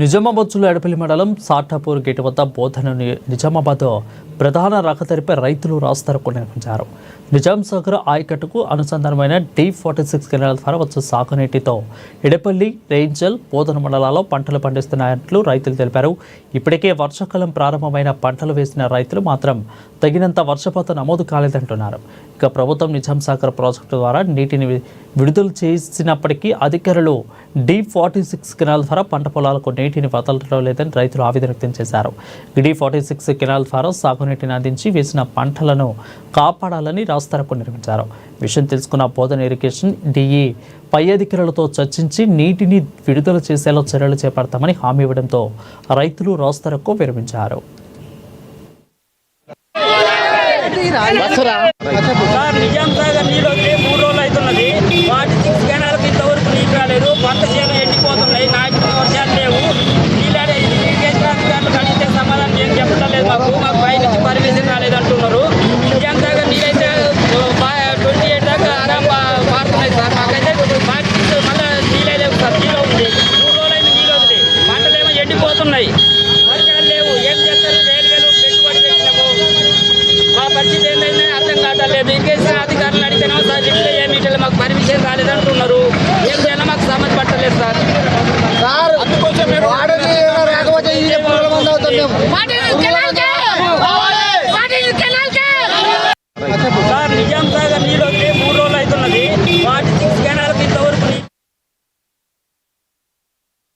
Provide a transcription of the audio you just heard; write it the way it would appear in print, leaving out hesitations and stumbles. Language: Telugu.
నిజామాబాద్ జిల్లా ఎడపల్లి మండలం సాఠాపూర్ గేటు వద్ద బోధన నిజామాబాద్ ప్రధాన రహదారిపై రైతులు రాస్తారోకో నిర్వహించారు. నిజాం సాగర్ ఆయకట్టుకు అనుసంధానమైన D46 కెనాల్ ద్వారా వచ్చే సాగునీటితో ఎడపల్లి, రేంజల్, బోధన మండలాల్లో పంటలు పండిస్తున్నట్లు రైతులు తెలిపారు. ఇప్పటికే వర్షాకాలం ప్రారంభమైన పంటలు వేసిన రైతులు మాత్రం తగినంత వర్షపాతం నమోదు కాలేదంటున్నారు. ఇక ప్రభుత్వం నిజాం సాగర్ ప్రాజెక్టు ద్వారా నీటిని విడుదల చేసినప్పటికీ అధికారులు D46 కెనాల్ ద్వారా పంట పొలాలకు నీటిని వదలడం లేదని రైతులు ఆవేదన వ్యక్తం చేశారు. D46 కెనాల్ ద్వారా సాగునీటిని అందించి వేసిన పంటలను కాపాడాలని రాస్తారోకో నిర్వహించారు. విషయం తెలుసుకున్న బోధన ఇరిగేషన్ DE పై అధికారులతో చర్చించి నీటిని విడుదల చేసేలా చర్యలు చేపడతామని హామీ ఇవ్వడంతో రైతులు రాస్తారోకో విరమించారు. నిజాం సాగర్ నీళ్ళు వచ్చి 3 రోజులు అవుతున్నది. 46 కెనాలకు ఇంతవరకు నీళ్ళు రాలేదు. పంట చేను ఎండిపోతున్నాయి. నాటి వర్షాలు లేవు. నీళ్ళు ఇరిగేషన్ అధికారులు కడిగితే సమాధానం ఏం చెప్పడం లేదు. మాకు పై నుంచి పర్మిషన్ రాలేదంటున్నారు. నిజాం సాగర్ నీళ్ళు అయితే 28 దాకా ఆరాం పారుతున్నాయి సార్. మాకైతే 46 మళ్ళీ నీళ్ళు లేవు సార్. నీళ్ళు ఉంది 3 రోజులైన నీళ్ళు వదిలి పంటలేమో ఎండిపోతున్నాయి. వర్షాలు లేవు. ఏం చేస్తారు? వేలు పెట్టుబడి పెట్టినాము. మా పరిస్థితి ఏంటంటే అర్థం కావట్లేదు. ఇరిగేషన్ అధికారులు అడిగితేనో సార్ లిఫ్ట్ ఏమిటో మాకు పర్మిషన్ రాలేదంటున్నారు. ఏం చేయాలో మాకు సమస్య పట్టలేదు సార్. అందుకోసం